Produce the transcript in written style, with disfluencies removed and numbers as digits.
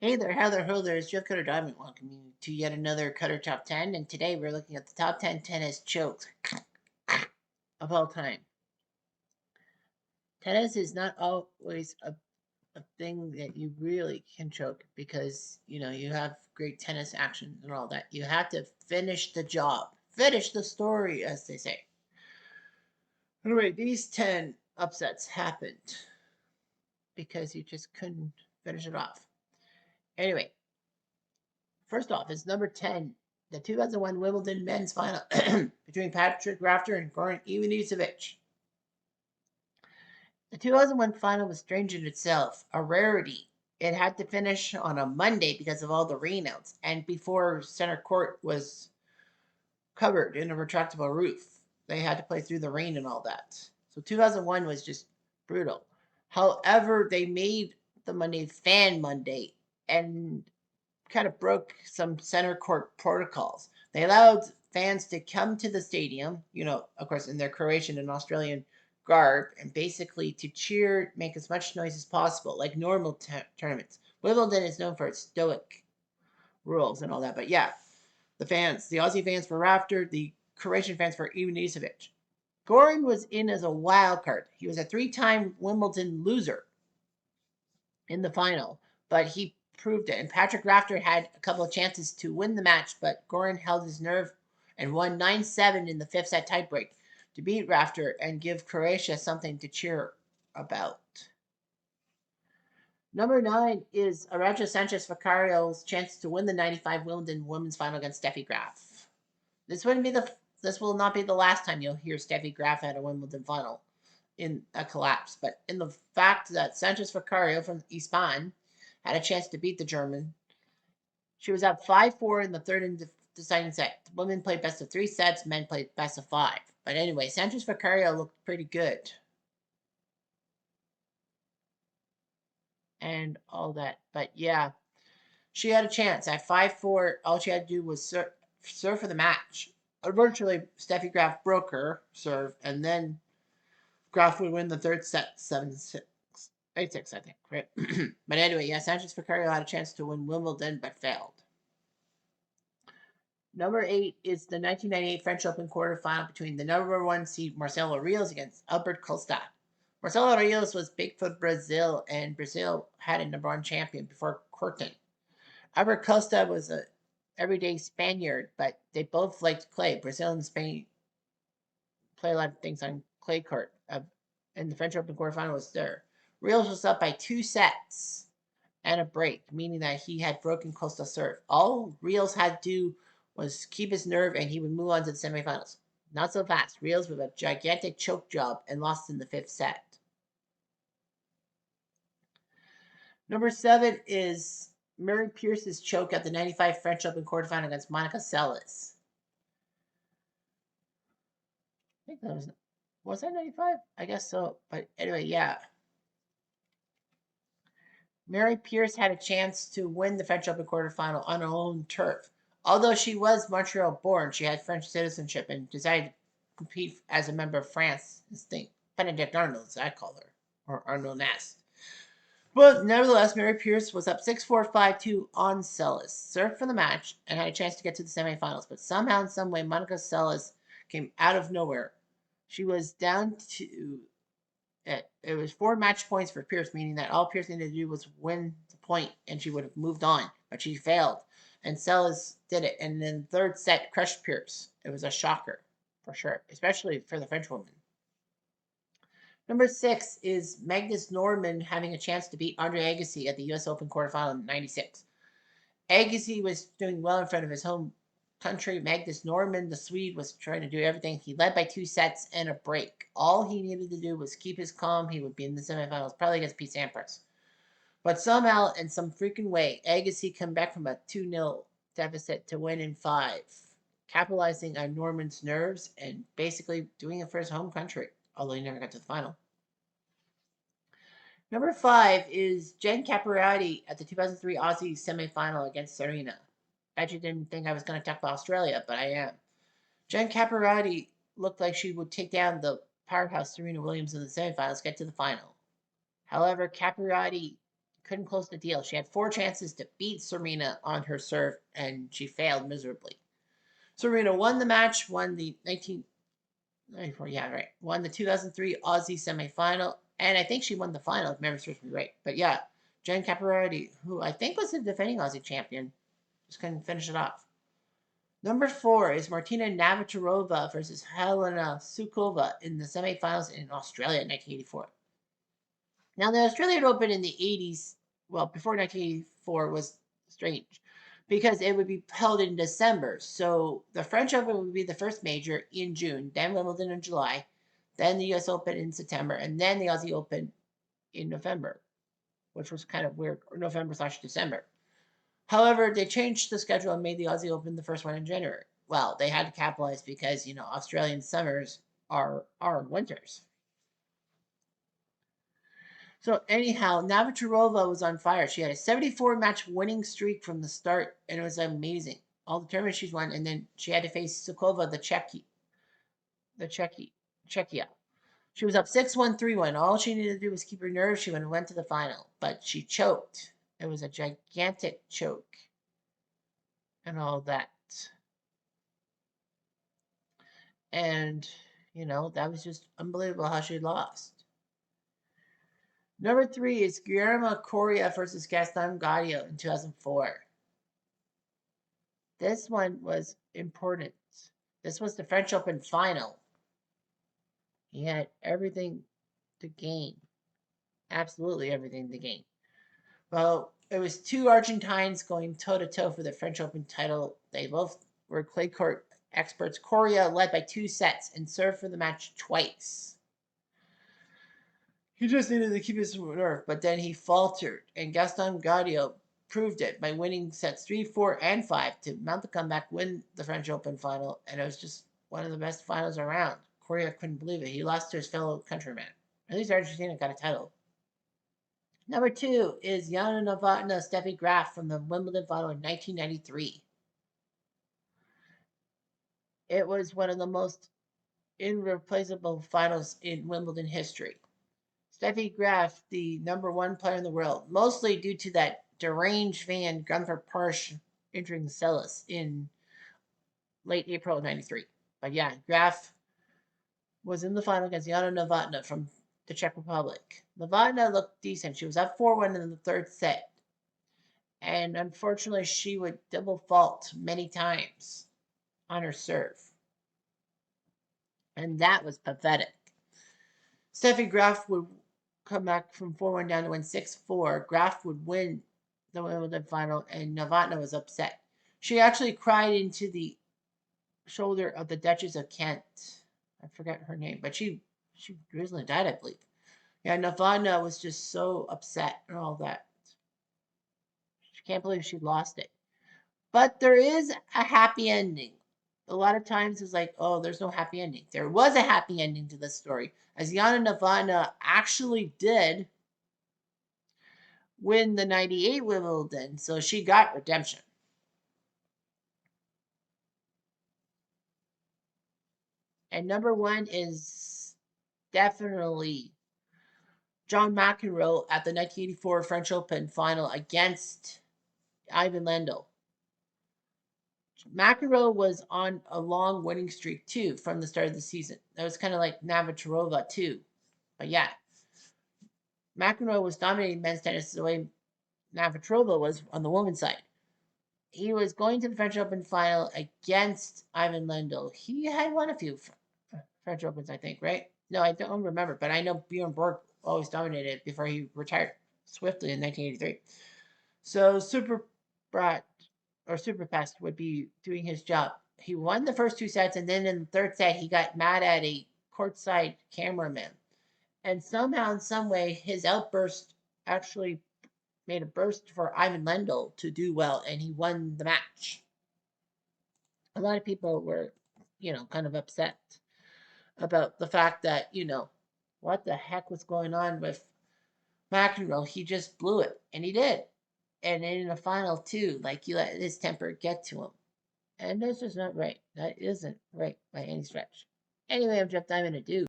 Hey there, Heather Holders, Jeff Cutter Diamond. Welcome you to yet another Cutter Top 10. And today we're looking at the top 10 tennis chokes of all time. Tennis is not always a thing that you really can choke because, you have great tennis action and all that. You have to finish the job, finish the story, as they say. Anyway, these 10 upsets happened because you just couldn't finish it off. Anyway, first off, is number 10, the 2001 Wimbledon men's final between Patrick Rafter and Goran Ivanisevic. The 2001 final was strange in itself, a rarity. It had to finish on a Monday because of all the rainouts, and before center court was covered in a retractable roof. They had to play through the rain and all that. So 2001 was just brutal. However, they made the Monday Fan Monday and kind of broke some center court protocols. They allowed fans to come to the stadium, of course, in their Croatian and Australian garb, and basically to cheer, make as much noise as possible, like normal tournaments. Wimbledon is known for its stoic rules and all that, but yeah, the Aussie fans for Rafter, the Croatian fans for Ivanisevic. Goran was in as a wild card. He was a three-time Wimbledon loser in the final, but he proved it. And Patrick Rafter had a couple of chances to win the match, but Goran held his nerve and won 9-7 in the fifth set tiebreak to beat Rafter and give Croatia something to cheer about. Number 9 is Arantxa Sanchez Vicario's chance to win the 95 Wimbledon women's final against Steffi Graf. This wouldn't be the this will not be the last time you'll hear Steffi Graf at a Wimbledon final in a collapse, but in the fact that Sanchez Vicario from Spain had a chance to beat the German. She was up 5-4 in the third and deciding set. The women played best of 3 sets, men played best of 5. But anyway, Sanchez Vicario looked pretty good. And all that. But yeah, she had a chance. At 5-4, all she had to do was serve for the match. Unfortunately, Steffi Graf broke her serve, and then Graf would win the third set 7-6. 8-6, I think, right? But anyway, yeah, Sanchez Vicario had a chance to win Wimbledon, but failed. Number 8 is the 1998 French Open quarterfinal between the number 1 seed Marcelo Rios against Albert Costa. Marcelo Rios was big for Brazil, and Brazil had a number 1 champion before Courtin. Albert Costa was a everyday Spaniard, but they both liked clay. Brazil and Spain play a lot of things on clay court. And the French Open quarterfinal was there. Rios was up by 2 sets and a break, meaning that he had broken Costa's serve. All Rios had to do was keep his nerve and he would move on to the semifinals. Not so fast. Rios with a gigantic choke job and lost in the fifth set. Number 7 is Mary Pierce's choke at the 95 French Open quarterfinal against Monica Seles. I think that was that 95? I guess so. But anyway, yeah. Mary Pierce had a chance to win the French Open quarterfinal on her own turf. Although she was Montreal born, she had French citizenship and decided to compete as a member of France. Benedict Arnold, as I call her, or Arnold Nast. But nevertheless, Mary Pierce was up 6-4, 5-2 on Seles, served for the match, and had a chance to get to the semifinals. But somehow, in some way, Monica Seles came out of nowhere. She was down to it was 4 match points for Pierce, meaning that all Pierce needed to do was win the point and she would have moved on. But she failed. And Seles did it. And then the third set crushed Pierce. It was a shocker, for sure, especially for the French woman. Number 6 is Magnus Norman having a chance to beat Andre Agassi at the U.S. Open quarterfinal in '96. Agassi was doing well in front of his home country. Magnus Norman, the Swede, was trying to do everything. He led by 2 sets and a break. All he needed to do was keep his calm. He would be in the semifinals, probably against Pete Sampras. But somehow, in some freaking way, Agassi came back from a 2-0 deficit to win in 5, capitalizing on Norman's nerves and basically doing it for his home country, although he never got to the final. Number 5 is Jen Capriati at the 2003 Aussie semifinal against Serena. Bet you didn't think I was going to talk about Australia, but I am. Jen Capriati looked like she would take down the powerhouse Serena Williams in the semifinals, get to the final. However, Capriati couldn't close the deal. She had 4 chances to beat Serena on her serve, and she failed miserably. Serena won the match, won the 1994, yeah, right, won the 2003 Aussie semifinal, and I think she won the final, if memory serves me right. But yeah, Jen Capriati, who I think was the defending Aussie champion, just couldn't finish it off. Number 4 is Martina Navratilova versus Helena Sukova in the semifinals in Australia in 1984. Now, the Australian Open in the 80s, well, before 1984, was strange because it would be held in December. So the French Open would be the first major in June, then Wimbledon in July, then the US Open in September, and then the Aussie Open in November, which was kind of weird, or November/December. However, they changed the schedule and made the Aussie Open the first one in January. Well, they had to capitalize because, Australian summers are winters. So anyhow, Navratilova was on fire. She had a 74-match winning streak from the start, and it was amazing. All the tournaments she's won, and then she had to face Sukova, Czechia. She was up 6-1, 3-1. All she needed to do was keep her nerve. She went to the final, but she choked. It was a gigantic choke, and all that. And that was just unbelievable how she lost. Number 3 is Guillermo Coria versus Gaston Gaudio in 2004. This one was important. This was the French Open final. He had everything to gain. Absolutely everything to gain. Well, it was two Argentines going toe-to-toe for the French Open title. They both were clay court experts. Coria led by 2 sets and served for the match twice. He just needed to keep his nerve, but then he faltered, and Gaston Gaudio proved it by winning sets 3, 4, and 5 to mount the comeback, win the French Open final, and it was just one of the best finals around. Coria couldn't believe it. He lost to his fellow countryman. At least Argentina got a title. Number 2 is Jana Novotná, Steffi Graf from the Wimbledon final in 1993. It was one of the most irreplaceable finals in Wimbledon history. Steffi Graf, the number 1 player in the world, mostly due to that deranged fan Gunther Parsh entering Celis in late April of 93. But yeah, Graf was in the final against Jana Novotná from the Czech Republic. Novotná looked decent. She was up 4-1 in the third set. And unfortunately, she would double fault many times on her serve. And that was pathetic. Steffi Graf would come back from 4-1 down to win 6-4. Graf would win the Wimbledon final, and Novotná was upset. She actually cried into the shoulder of the Duchess of Kent. I forget her name, but she recently died, I believe. Yeah, Novotná was just so upset and all that. She can't believe she lost it. But there is a happy ending. A lot of times it's like, oh, there's no happy ending. There was a happy ending to this story, as Jana Novotná actually did win the 98 Wimbledon, so she got redemption. And number 1 is definitely John McEnroe at the 1984 French Open final against Ivan Lendl. McEnroe was on a long winning streak too from the start of the season. That was kind of like Navratilova too. But yeah, McEnroe was dominating men's tennis the way Navratilova was on the women's side. He was going to the French Open final against Ivan Lendl. He had won a few French Opens, I think, right? No, I don't remember, but I know Bjorn Borg always dominated before he retired swiftly in 1983. So Super Pest would be doing his job. He won the first 2 sets, and then in the third set, he got mad at a courtside cameraman. And somehow, in some way, his outburst actually made a burst for Ivan Lendl to do well, and he won the match. A lot of people were, kind of upset about the fact that, what the heck was going on with McEnroe. He just blew it, and he did. And in the final, too, like, he let his temper get to him. And that's just not right. That isn't right by any stretch. Anyway, I'm Jeff Diamond. Adieu.